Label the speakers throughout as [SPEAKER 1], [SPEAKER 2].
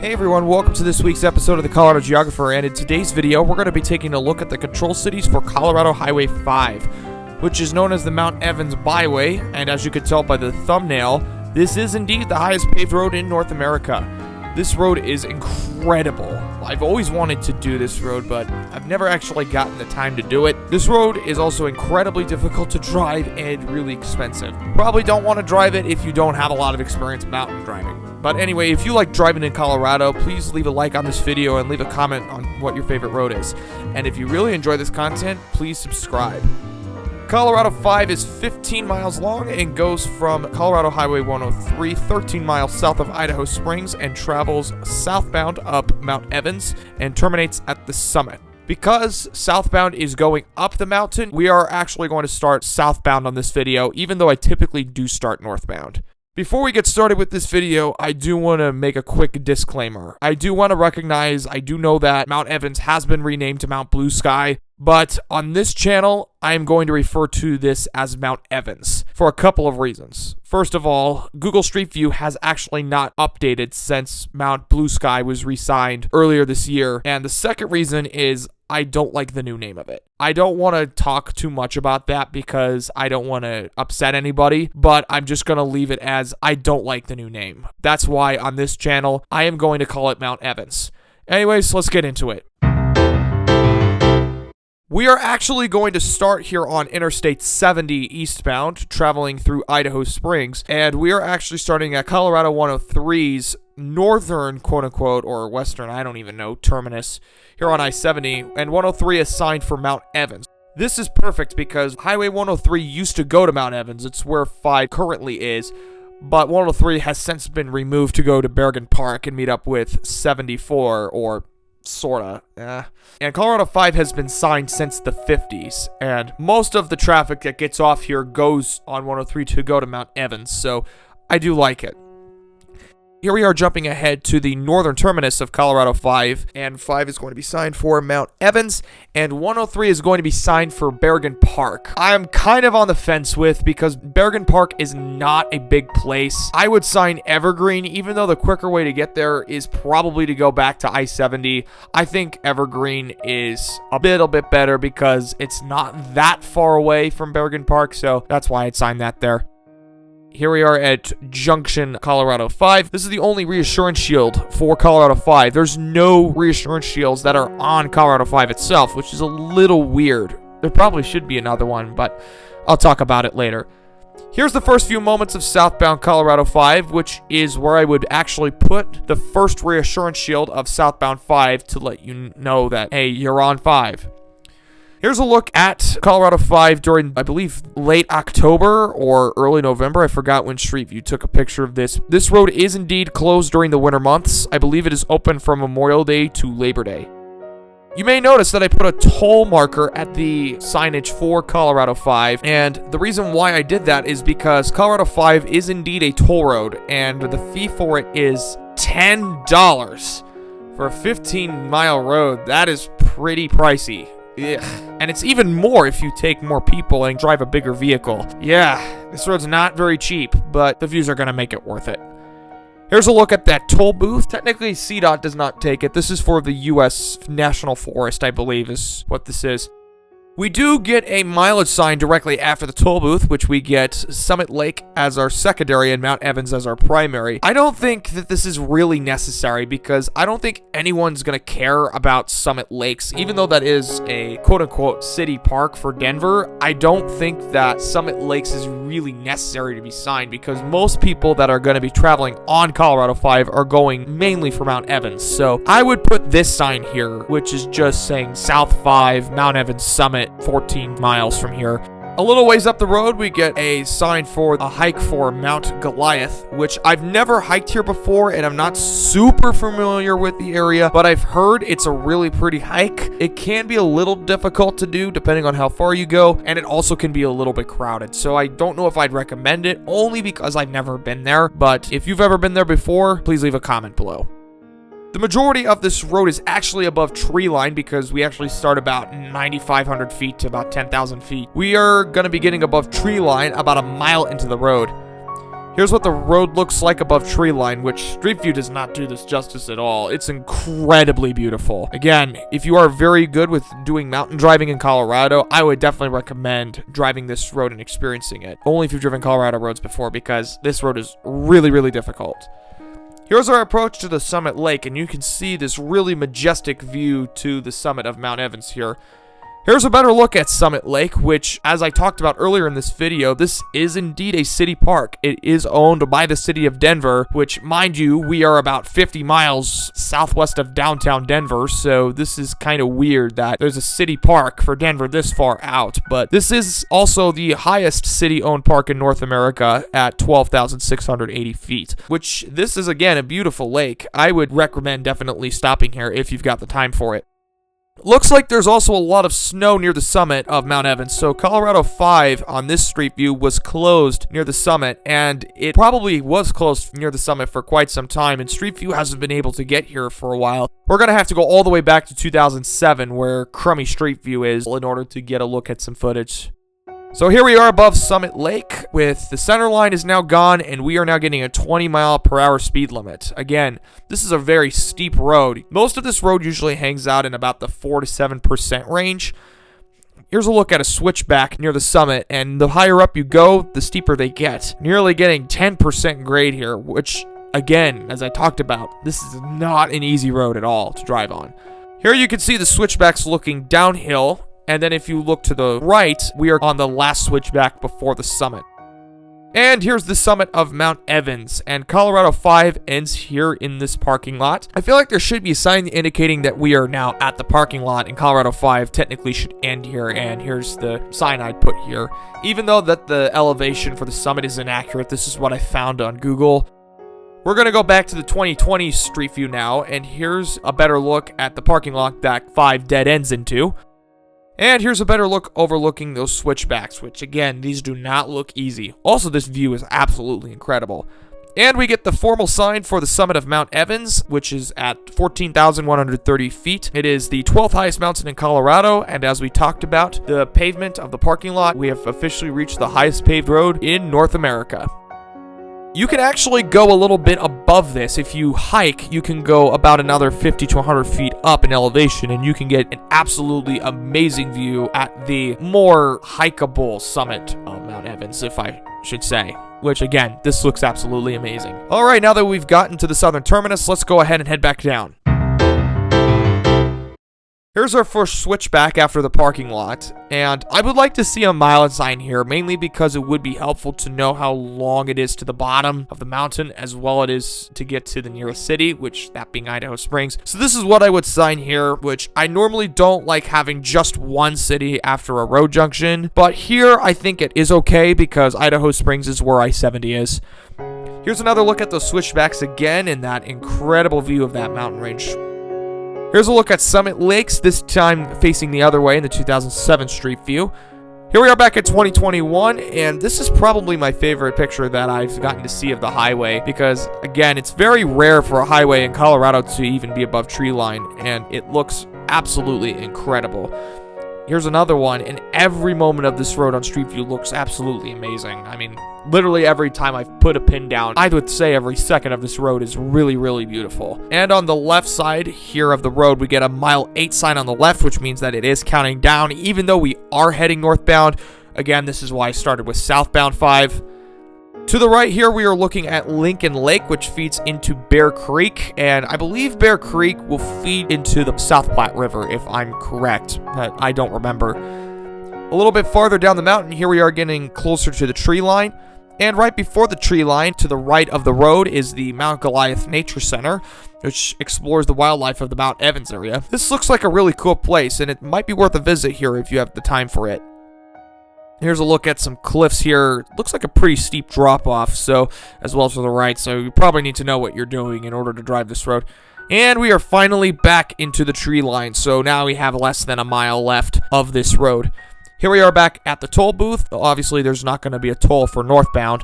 [SPEAKER 1] Hey everyone, welcome to this week's episode of the Colorado Geographer, and in today's video we're going to be taking a look at the control cities for Colorado Highway 5, which is known as the Mount Evans Byway, and as you can tell by the thumbnail, this is indeed the highest paved road in North America. This road is incredible. I've always wanted to do this road, but I've never actually gotten the time to do it. This road is also incredibly difficult to drive and really expensive. Probably don't want to drive it if you don't have a lot of experience mountain driving. But anyway, if you like driving in Colorado, please leave a like on this video and leave a comment on what your favorite road is. And if you really enjoy this content, please subscribe. Colorado 5 is 15 miles long and goes from Colorado Highway 103, 13 miles south of Idaho Springs, and travels southbound up Mount Evans and terminates at the summit. Because southbound is going up the mountain, we are actually going to start southbound on this video, even though I typically do start northbound. Before we get started with this video, I do want to make a quick disclaimer. I do want to recognize, I do know that Mount Evans has been renamed to Mount Blue Sky, but on this channel, I am going to refer to this as Mount Evans for a couple of reasons. First of all, Google Street View has actually not updated since Mount Blue Sky was re-signed earlier this year, and the second reason is I don't like the new name of it. I don't want to talk too much about that because I don't want to upset anybody, but I'm just going to leave it as I don't like the new name. That's why on this channel, I am going to call it Mount Evans. Anyways, let's get into it. We are actually going to start here on Interstate 70 eastbound, traveling through Idaho Springs, and we are actually starting at Colorado 103's northern, quote-unquote, or western, I don't even know, terminus here on I-70, and 103 is signed for Mount Evans. This is perfect because Highway 103 used to go to Mount Evans. It's where 5 currently is, but 103 has since been removed to go to Bergen Park and meet up with 74, or sorta. And Colorado 5 has been signed since the 50s, and most of the traffic that gets off here goes on 103 to go to Mount Evans, so I do like it. Here we are jumping ahead to the northern terminus of Colorado 5, and 5 is going to be signed for Mount Evans, and 103 is going to be signed for Bergen Park. I'm kind of on the fence with, because Bergen Park is not a big place. I would sign Evergreen, even though the quicker way to get there is probably to go back to I-70. I think Evergreen is a little bit better because it's not that far away from Bergen Park, so that's why I'd sign that there. Here we are at Junction Colorado 5. This is the only reassurance shield for Colorado 5. There's no reassurance shields that are on Colorado 5 itself, which is a little weird. There probably should be another one, but I'll talk about it later. Here's the first few moments of southbound Colorado 5, which is where I would actually put the first reassurance shield of southbound 5 to let you know that, hey, you're on 5. Here's a look at Colorado 5 during, I believe, late October or early November. I forgot when Street View took a picture of this. This road is indeed closed during the winter months. I believe it is open from Memorial Day to Labor Day. You may notice that I put a toll marker at the signage for Colorado 5, and the reason why I did that is because Colorado 5 is indeed a toll road, and the fee for it is $10 for a 15-mile road. That is pretty pricey. Ugh. And it's even more if you take more people and drive a bigger vehicle. Yeah, this road's not very cheap, but the views are going to make it worth it. Here's a look at that toll booth. Technically, CDOT does not take it. This is for the U.S. National Forest, I believe, is what this is. We do get a mileage sign directly after the toll booth, which we get Summit Lake as our secondary and Mount Evans as our primary. I don't think that this is really necessary because I don't think anyone's going to care about Summit Lakes. Even though that is a quote-unquote city park for Denver, I don't think that Summit Lakes is really necessary to be signed because most people that are going to be traveling on Colorado 5 are going mainly for Mount Evans. So I would put this sign here, which is just saying South 5, Mount Evans Summit, 14 miles from here. A little ways up the road, we get a sign for a hike for Mount Goliath, which I've never hiked here before, and I'm not super familiar with the area, but I've heard it's a really pretty hike. It can be a little difficult to do depending on how far you go, and it also can be a little bit crowded, so I don't know if I'd recommend it, only because I've never been there, but if you've ever been there before, please leave a comment below. The majority of this road is actually above tree line because we actually start about 9,500 feet to about 10,000 feet. We are going to be getting above tree line about a mile into the road. Here's what the road looks like above treeline, which Street View does not do this justice at all. It's incredibly beautiful. Again, if you are very good with doing mountain driving in Colorado, I would definitely recommend driving this road and experiencing it. Only if you've driven Colorado roads before, because this road is really, really difficult. Here's our approach to the Summit Lake, and you can see this really majestic view to the summit of Mount Evans here. Here's a better look at Summit Lake, which, as I talked about earlier in this video, this is indeed a city park. It is owned by the city of Denver, which, mind you, we are about 50 miles southwest of downtown Denver, so this is kind of weird that there's a city park for Denver this far out, but this is also the highest city-owned park in North America at 12,680 feet, which this is, again, a beautiful lake. I would recommend definitely stopping here if you've got the time for it. Looks like there's also a lot of snow near the summit of Mount Evans, so Colorado 5 on this street view was closed near the summit, and it probably was closed near the summit for quite some time, and Street View hasn't been able to get here for a while. We're going to have to go all the way back to 2007, where crummy Street View is, in order to get a look at some footage. So here we are above Summit Lake, with the center line is now gone, and we are now getting a 20-mile-per-hour speed limit. Again, this is a very steep road. Most of this road usually hangs out in about the 4 to 7% range. Here's a look at a switchback near the summit, and the higher up you go, the steeper they get. Nearly getting 10% grade here, which, again, as I talked about, this is not an easy road at all to drive on. Here you can see the switchbacks looking downhill. And then if you look to the right, we are on the last switchback before the summit. And here's the summit of Mount Evans, and Colorado 5 ends here in this parking lot. I feel like there should be a sign indicating that we are now at the parking lot, and Colorado 5 technically should end here, and here's the sign I'd put here. Even though that the elevation for the summit is inaccurate, this is what I found on Google. We're going to go back to the 2020 Street View now, and here's a better look at the parking lot that 5 dead ends into. And here's a better look overlooking those switchbacks, which, again, these do not look easy. Also, this view is absolutely incredible. And we get the formal sign for the summit of Mount Evans, which is at 14,130 feet. It is the 12th highest mountain in Colorado, and as we talked about, the pavement of the parking lot, we have officially reached the highest paved road in North America. You can actually go a little bit above this. If you hike, you can go about another 50 to 100 feet up in elevation, and you can get an absolutely amazing view at the more hikeable summit of Mount Evans, if I should say. Which, again, this looks absolutely amazing. All right, now that we've gotten to the southern terminus, let's go ahead and head back down. Here's our first switchback after the parking lot, and I would like to see a mileage sign here, mainly because it would be helpful to know how long it is to the bottom of the mountain, as well it is to get to the nearest city, which that being Idaho Springs. So this is what I would sign here, which I normally don't like having just one city after a road junction, but here I think it is okay because Idaho Springs is where I-70 is. Here's another look at those switchbacks again in that incredible view of that mountain range. Here's a look at Summit Lakes, this time facing the other way in the 2007 Street View. Here we are back at 2021, and this is probably my favorite picture that I've gotten to see of the highway, because, again, it's very rare for a highway in Colorado to even be above tree line, and it looks absolutely incredible. Here's another one, and every moment of this road on Street View looks absolutely amazing. I mean, literally every time I've put a pin down, I would say every second of this road is really, really beautiful. And on the left side here of the road, we get a mile 8 sign on the left, which means that it is counting down, even though we are heading northbound. Again, this is why I started with Southbound 5. To the right here, we are looking at Lincoln Lake, which feeds into Bear Creek, and I believe Bear Creek will feed into the South Platte River, if I'm correct, but I don't remember. A little bit farther down the mountain, here we are getting closer to the tree line, and right before the tree line, to the right of the road, is the Mount Goliath Nature Center, which explores the wildlife of the Mount Evans area. This looks like a really cool place, and it might be worth a visit here if you have the time for it. Here's a look at some cliffs here. Looks like a pretty steep drop-off, so as well as to the right, so you probably need to know what you're doing in order to drive this road. And we are finally back into the tree line, so now we have less than a mile left of this road. Here we are back at the toll booth. Obviously, there's not going to be a toll for northbound.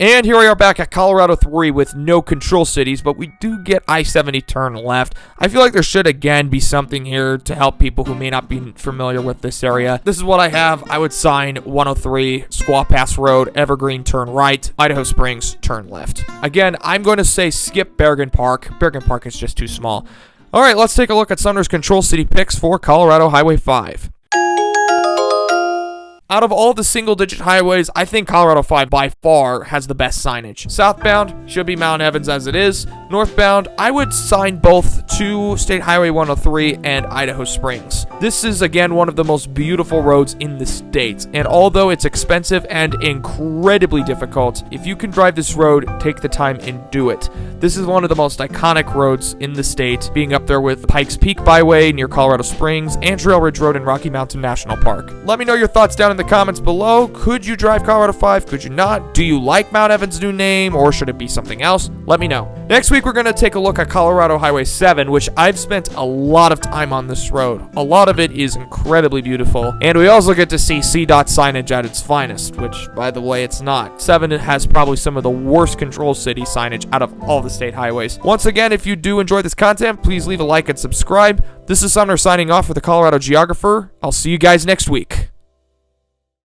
[SPEAKER 1] And here we are back at Colorado 3 with no control cities, but we do get I-70 turn left. I feel like there should again be something here to help people who may not be familiar with this area. This is what I have. I would sign 103, Squaw Pass Road, Evergreen turn right, Idaho Springs turn left. Again, I'm going to say skip Bergen Park. Bergen Park is just too small. All right, let's take a look at Sumner's control city picks for Colorado Highway 5. Out of all the single-digit highways, I think Colorado 5 by far has the best signage. Southbound should be Mount Evans as it is. Northbound, I would sign both to State Highway 103 and Idaho Springs. This is, again, one of the most beautiful roads in the state, and although it's expensive and incredibly difficult, if you can drive this road, take the time and do it. This is one of the most iconic roads in the state, being up there with Pikes Peak Byway near Colorado Springs and Trail Ridge Road in Rocky Mountain National Park. Let me know your thoughts down in the comments below. Could you drive Colorado 5? Could you not? Do you like Mount Evans' new name, or should it be something else? Let me know. Next week, we're going to take a look at Colorado Highway 7, which I've spent a lot of time on this road. A lot of it is incredibly beautiful, and we also get to see CDOT signage at its finest, which, by the way, it's not. 7 has probably some of the worst control city signage out of all the state highways. Once again, if you do enjoy this content, please leave a like and subscribe. This is Sumner signing off for the Colorado Geographer. I'll see you guys next week.